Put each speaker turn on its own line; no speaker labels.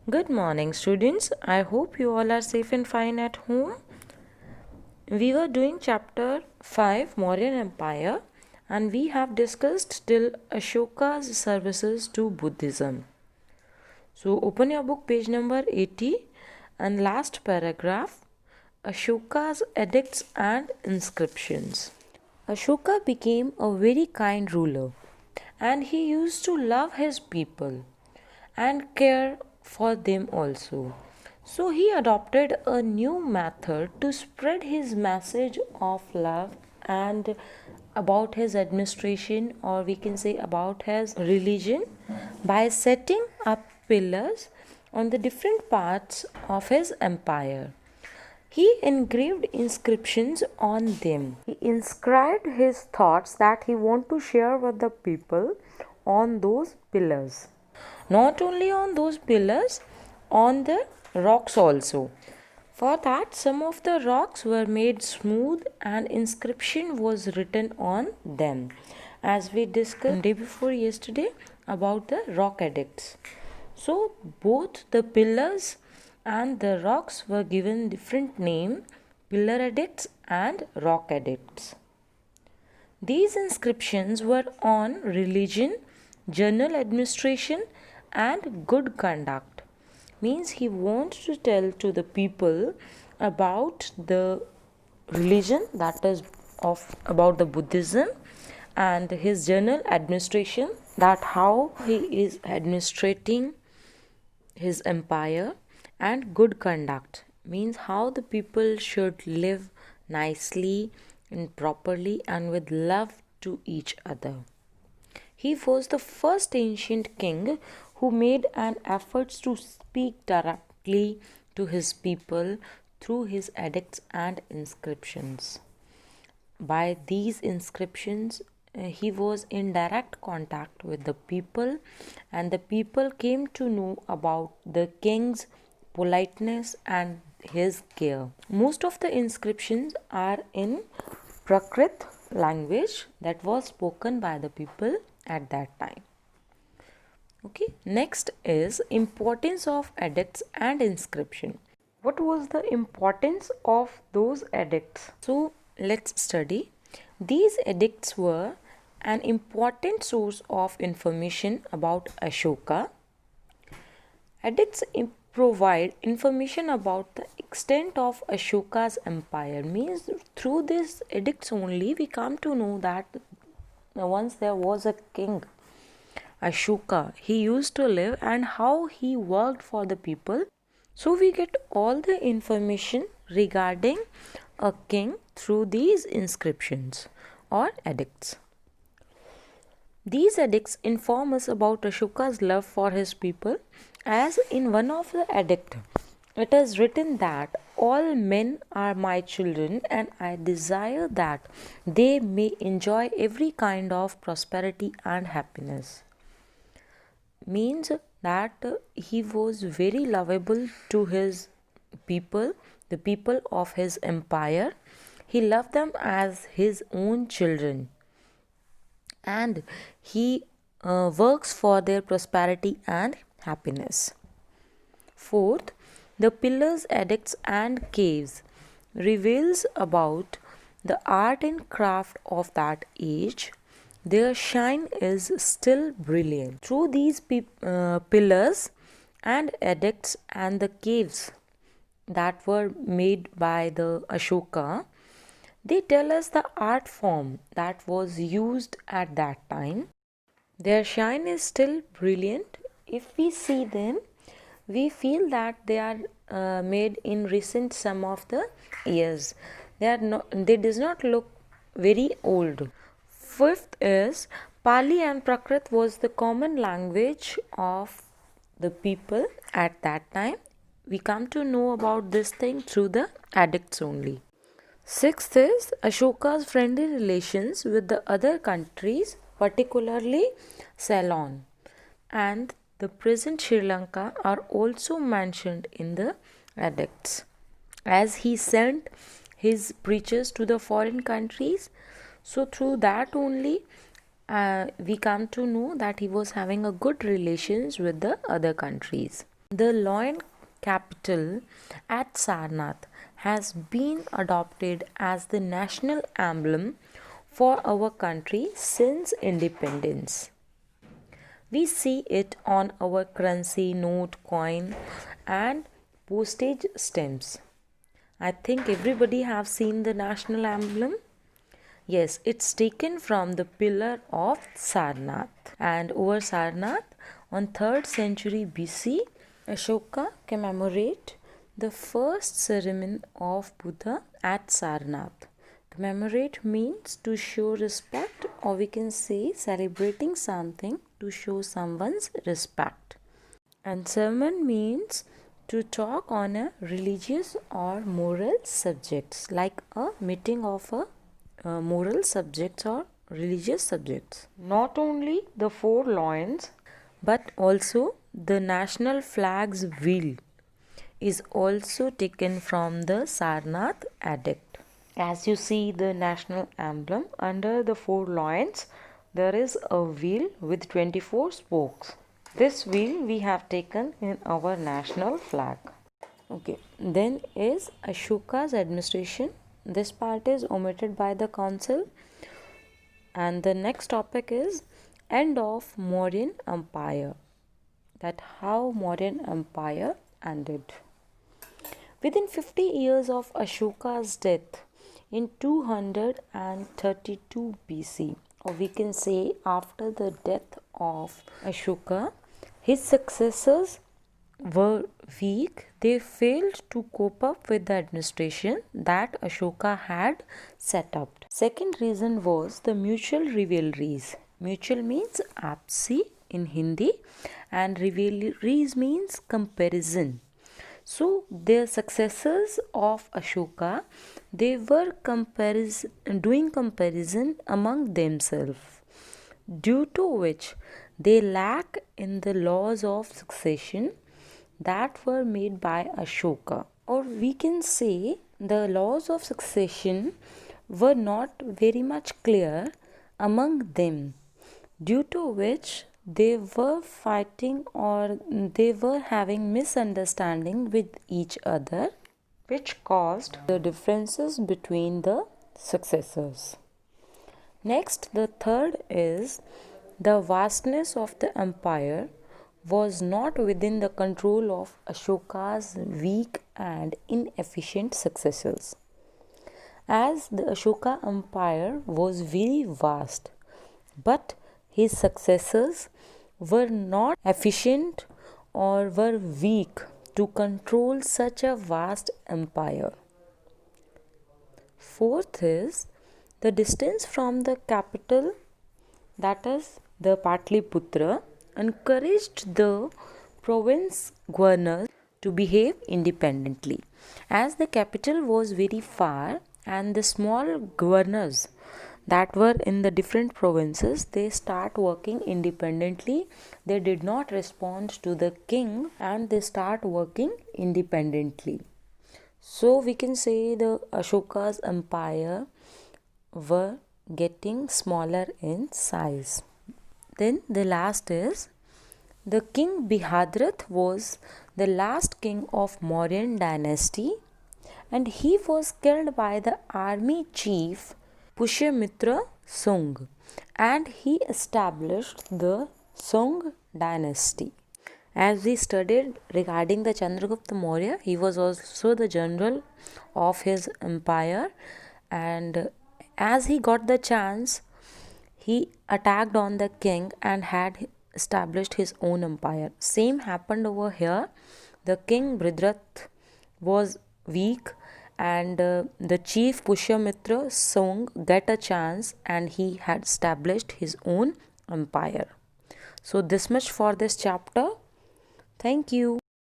Good morning, students. I hope you all are safe and fine at home. We were doing chapter 5, Mauryan Empire, and we have discussed till Ashoka's services to Buddhism. So, open your book, page number 80, and last paragraph, Ashoka's edicts and inscriptions. Ashoka became a very kind ruler, and he used to love his people and care for them also. So he adopted a new method to spread his message of love and about his administration, or we can say about his religion, by setting up pillars on the different parts of his empire. He engraved inscriptions on them. He inscribed his thoughts that he wanted to share with the people on those pillars. Not only on those pillars, on the rocks also. For that, some of the rocks were made smooth and inscription was written on them, as we discussed day before yesterday about the rock edicts. So both the pillars and the rocks were given different name, pillar edicts and rock edicts. These inscriptions were on religion, journal administration and good conduct. Means he wants to tell to the people about the religion, that is of about the Buddhism, and his journal administration, that how he is administrating his empire, and good conduct means how the people should live nicely and properly and with love to each other. He was the first ancient king who made an effort to speak directly to his people through his edicts and inscriptions. By these inscriptions, he was in direct contact with the people, and the people came to know about the king's politeness and his care. Most of the inscriptions are in Prakrit language that was spoken by the people at that time. Okay, next is importance of edicts and inscription. What was the importance of those edicts? So let's study. These edicts were an important source of information about Ashoka. Edicts provide information about the extent of Ashoka's empire. Means through these edicts only we come to know that once there was a king, Ashoka, he used to live and how he worked for the people. So we get all the information regarding a king through these inscriptions or edicts. These edicts inform us about Ashoka's love for his people, as in one of the edict it is written that all men are my children and I desire that they may enjoy every kind of prosperity and happiness. Means that he was very lovable to his people, the people of his empire. He loved them as his own children, and he works for their prosperity and happiness. Fourth, the pillars, edicts and caves reveals about the art and craft of that age. Their shine is still brilliant. Through these pillars and edicts and the caves that were made by the Ashoka, they tell us the art form that was used at that time. Their shine is still brilliant. If we see them, we feel that they are made in recent some of the years. They does not look very old. Fifth is Pali and Prakrit was the common language of the people at that time. We come to know about this thing through the edicts only. Sixth is Ashoka's friendly relations with the other countries, particularly Ceylon and the present Sri Lanka, are also mentioned in the edicts, as he sent his preachers to the foreign countries. So through that only we come to know that he was having a good relations with the other countries. The lion capital at Sarnath has been adopted as the national emblem for our country since independence. We see it on our currency, note, coin, and postage stamps. I think everybody have seen the national emblem. Yes, it's taken from the pillar of Sarnath. And over Sarnath, on 3rd century BC, Ashoka commemorate the first ceremony of Buddha at Sarnath. Commemorate means to show respect, or we can say celebrating something to show someone's respect. And sermon means to talk on a religious or moral subjects, like a meeting of a moral subjects or religious subjects. Not only the 4 lions, but also the national flag's wheel is also taken from the Sarnath edict. As you see the national emblem, under the 4 lions, there is a wheel with 24 spokes. This wheel we have taken in our national flag. Okay, then is Ashoka's administration. This part is omitted by the council. And the next topic is end of Mauryan Empire. That how Mauryan Empire ended. Within 50 years of Ashoka's death in 232 BC, or we can say after the death of Ashoka, his successors were weak. They failed to cope up with the administration that Ashoka had set up. Second reason was the mutual rivalries. Mutual means apsi in Hindi, and rivalries means comparison. So the successors of Ashoka, they were doing comparison among themselves, due to which they lack in the laws of succession that were made by Ashoka. Or we can say the laws of succession were not very much clear among them, due to which they were fighting or they were having misunderstanding with each other, which caused the differences between the successors. Next, the third is the vastness of the empire was not within the control of Ashoka's weak and inefficient successors. As the Ashoka empire was very vast, but his successors were not efficient or were weak to control such a vast empire. Fourth is the distance from the capital, that is the Patliputra, encouraged the province governors to behave independently. As the capital was very far and the small governors that were in the different provinces, they start working independently. They did not respond to the king and they start working independently. So we can say the Ashoka's empire were getting smaller in size. Then the last is the king Bihadrat was the last king of Mauryan dynasty, and he was killed by the army chief Pushyamitra Sung, and he established the Sung dynasty. As we studied regarding the Chandragupta Maurya, he was also the general of his empire, and as he got the chance, he attacked on the king and had established his own empire. Same happened over here. The king Bridrat was weak, and the chief Pushyamitra Sung got a chance and he had established his own empire. So this much for this chapter. Thank you.